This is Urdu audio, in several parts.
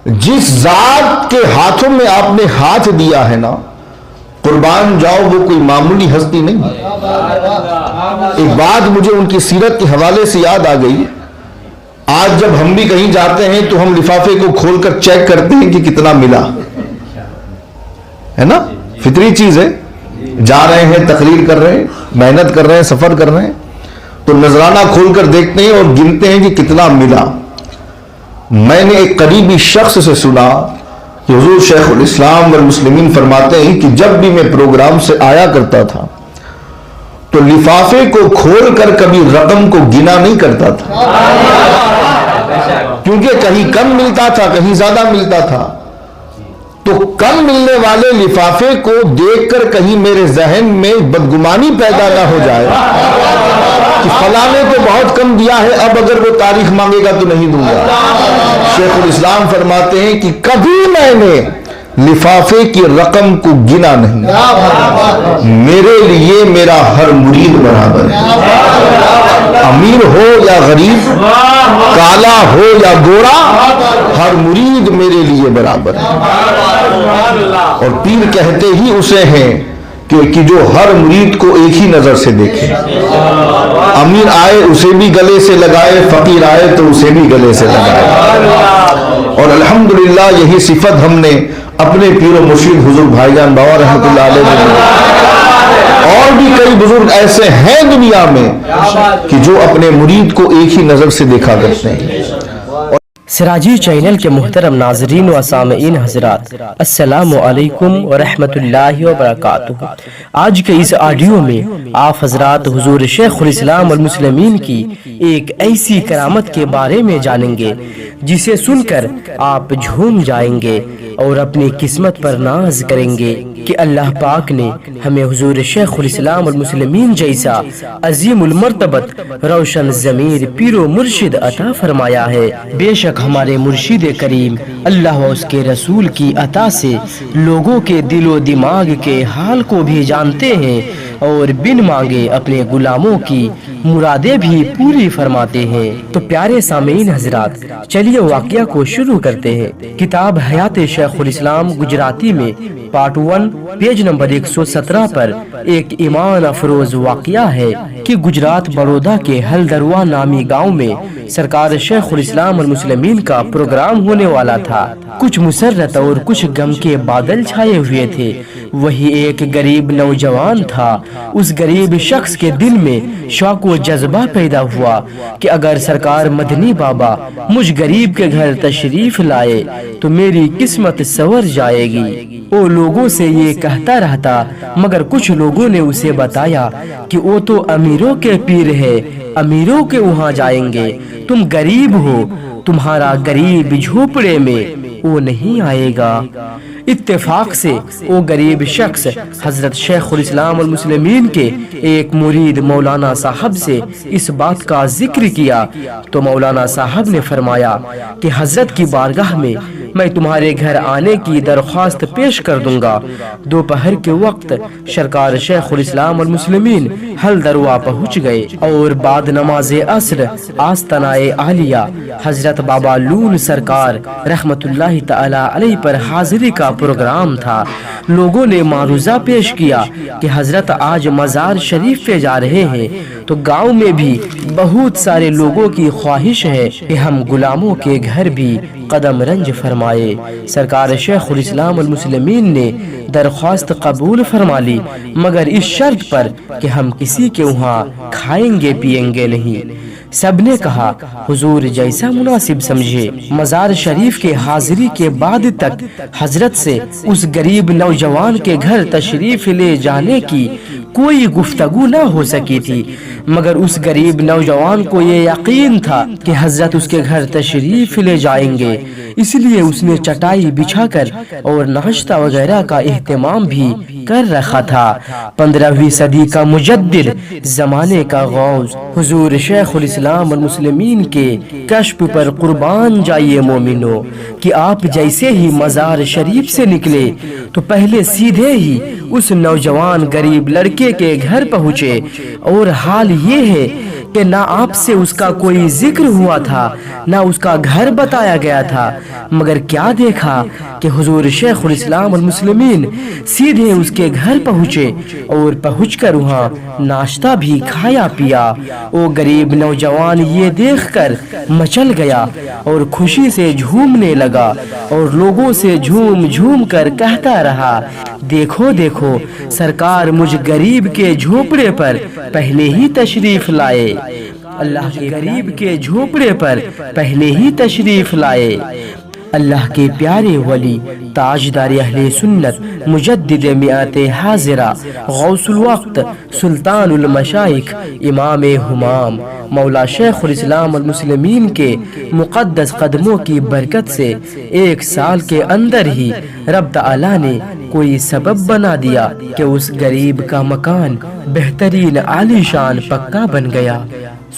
جس ذات کے ہاتھوں میں آپ نے ہاتھ دیا ہے نا، قربان جاؤ، وہ کوئی معمولی ہستی نہیں۔ ایک بات مجھے ان کی سیرت کے حوالے سے یاد آ گئی۔ آج جب ہم بھی کہیں جاتے ہیں تو ہم لفافے کو کھول کر چیک کرتے ہیں کہ کتنا ملا، ہے نا؟ فطری چیز ہے۔ جا رہے ہیں، تقریر کر رہے ہیں، محنت کر رہے ہیں، سفر کر رہے ہیں، تو نذرانہ کھول کر دیکھتے ہیں اور گنتے ہیں کہ کتنا ملا۔ میں نے ایک قریبی شخص سے سنا کہ حضور شیخ الاسلام والمسلمین فرماتے ہیں کہ جب بھی میں پروگرام سے آیا کرتا تھا تو لفافے کو کھول کر کبھی رقم کو گنا نہیں کرتا تھا، کیونکہ کہیں کم ملتا تھا، کہیں زیادہ ملتا تھا۔ تو کم ملنے والے لفافے کو دیکھ کر کہیں میرے ذہن میں بدگمانی پیدا نہ ہو جائے کہ فلاں نے تو بہت کم دیا ہے، اب اگر وہ تاریخ مانگے گا تو نہیں دوں گا۔ شیخ الاسلام فرماتے ہیں کہ کبھی میں نے لفافے کی رقم کو گنا نہیں، میرے لیے میرا ہر مرید برابر ہے، امیر ہو یا غریب، کالا ہو یا گورا، ہر مرید میرے لیے برابر ہے۔ اور پیر کہتے ہی اسے ہیں کہ جو ہر مرید کو ایک ہی نظر سے دیکھے، امیر آئے اسے بھی گلے سے لگائے، فقیر آئے تو اسے بھی گلے سے لگائے۔ اور الحمدللہ یہی صفت ہم نے اپنے پیر و مرشد حضور بھائی جان باوا رحمۃ اللہ علیہ، اور بھی کئی بزرگ ایسے ہیں دنیا میں کہ جو اپنے مرید کو ایک ہی نظر سے دیکھا کرتے ہیں۔ سراجی چینل کے محترم ناظرین و سامعین حضرات، السلام علیکم ورحمۃ اللہ وبرکاتہ۔ آج کے اس آڈیو میں آپ حضرات حضور شیخ الاسلام والمسلمین کی ایک ایسی کرامت کے بارے میں جانیں گے جسے سن کر آپ جھوم جائیں گے اور اپنی قسمت پر ناز کریں گے کہ اللہ پاک نے ہمیں حضور شیخ الاسلام والمسلمین جیسا عظیم المرتبت روشن ضمیر پیر و مرشد عطا فرمایا ہے۔ بے شک ہمارے مرشد کریم اللہ و اس کے رسول کی عطا سے لوگوں کے دل و دماغ کے حال کو بھی جانتے ہیں اور بن مانگے اپنے غلاموں کی مرادیں بھی پوری فرماتے ہیں۔ تو پیارے سامعین حضرات، چلیے واقعہ کو شروع کرتے ہیں۔ کتاب حیات شیخ الاسلام گجراتی میں پارٹ 1 پیج نمبر 117 پر ایک ایمان افروز واقعہ ہے کہ گجرات بڑودہ کے ہلدروا نامی گاؤں میں سرکار شیخ الاسلام والمسلمین کا پروگرام ہونے والا تھا۔ کچھ مسرت اور کچھ غم کے بادل چھائے ہوئے تھے۔ وہی ایک غریب نوجوان تھا۔ اس غریب شخص کے دل میں شوق و جذبہ پیدا ہوا کہ اگر سرکار مدنی بابا مجھ غریب کے گھر تشریف لائے تو میری قسمت سنور جائے گی۔ وہ لوگوں سے یہ کہتا رہتا، مگر کچھ لوگوں نے اسے بتایا کہ وہ تو امیروں کے پیر ہے، امیروں کے وہاں جائیں گے، تم غریب ہو، تمہارا غریب جھوپڑے میں وہ نہیں آئے گا۔ اتفاق سے وہ غریب شخص حضرت شیخ الاسلام والمسلمین کے ایک مرید مولانا صاحب سے اس بات کا ذکر کیا تو مولانا صاحب نے فرمایا کہ حضرت کی بارگاہ میں میں تمہارے گھر آنے کی درخواست پیش کر دوں گا۔ دوپہر کے وقت سرکار شیخ الاسلام والمسلمین ہلدروا پہنچ گئے اور بعد نماز عصر آستانہ عالیہ حضرت بابا لون سرکار رحمت اللہ تعالی علیہ پر حاضری کا پروگرام تھا۔ لوگوں نے معروضہ پیش کیا کہ حضرت آج مزار شریف پہ جا رہے ہیں، تو گاؤں میں بھی بہت سارے لوگوں کی خواہش ہے کہ ہم غلاموں کے گھر بھی قدم رنج فرمائے۔ سرکار شیخ الاسلام والمسلمین نے درخواست قبول فرما لی، مگر اس شرط پر کہ ہم کسی کے وہاں کھائیں گے پیئیں گے نہیں۔ سب نے کہا حضور جیسا مناسب سمجھے۔ مزار شریف کے حاضری کے بعد تک حضرت سے اس غریب نوجوان کے گھر تشریف لے جانے کی کوئی گفتگو نہ ہو سکی تھی، مگر اس غریب نوجوان کو یہ یقین تھا کہ حضرت اس کے گھر تشریف لے جائیں گے، اس لیے اس نے چٹائی بچھا کر اور ناشتہ وغیرہ کا اہتمام بھی کر رکھا تھا۔ 15ویں صدی کا مجدد، زمانے کا غوث حضور شیخ الاسلام والمسلمین کے کشف پر قربان جائیے مومنو کہ آپ جیسے ہی مزار شریف سے نکلے تو پہلے سیدھے ہی اس نوجوان غریب لڑکے کے گھر پہنچے، اور حال یہ ہے کہ نہ آپ سے اس کا کوئی ذکر ہوا تھا نہ اس کا گھر بتایا گیا تھا، مگر کیا دیکھا کہ حضور شیخ الاسلام والمسلمین سیدھے اس کے گھر پہنچے اور پہنچ کر وہاں ناشتہ بھی کھایا پیا۔ وہ غریب نوجوان یہ دیکھ کر مچل گیا اور خوشی سے جھومنے لگا اور لوگوں سے جھوم جھوم کر کہتا رہا، دیکھو دیکھو سرکار مجھ غریب کے جھوپڑے پر پہلے ہی تشریف لائے، اللہ کے غریب کے جھوپڑے پر پہلے ہی تشریف لائے۔ اللہ کے پیارے ولی تاجدار اہل سنت مجدد میعات حاضرہ غوث الوقت سلطان المشائخ امام ہمام مولا شیخ الاسلام والمسلمین کے مقدس قدموں کی برکت سے 1 سال کے اندر ہی رب تعالی نے کوئی سبب بنا دیا کہ اس غریب کا مکان بہترین عالی شان پکا بن گیا۔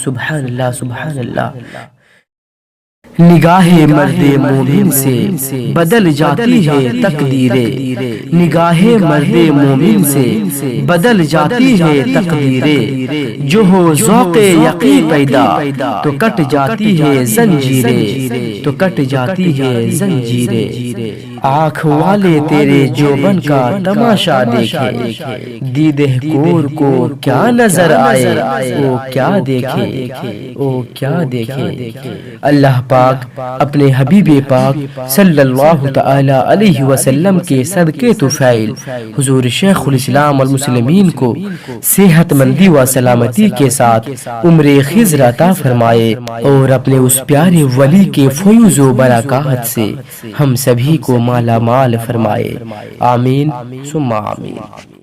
سبحان اللہ سبحان اللہ۔ نگاہ مرد مومن سے بدل جاتی ہے تقدیریں، نگاہ مرد مومن سے بدل جاتی ہے تقدیریں، جو ہو ذوق یقین پیدا تو کٹ جاتی ہے زنجیریں، تو کٹ جاتی ہے زنجیریں۔ آنکھ والے تیرے جوبن کا تماشا دیکھے، دیدہ کور کو کیا نظر آئے، وہ کیا دیکھے، وہ کیا دیکھے۔ اللہ پاک اپنے حبیب پاک صلی اللہ تعالی علیہ وسلم کے صدقے طفیل حضور شیخ الاسلام والمسلمین کو صحت مندی و سلامتی کے ساتھ عمر خضر عطا فرمائے، اور اپنے اس پیارے ولی کے فیض و برکات سے ہم سبھی کو مالا مال فرمائے، آمین ثم آمین۔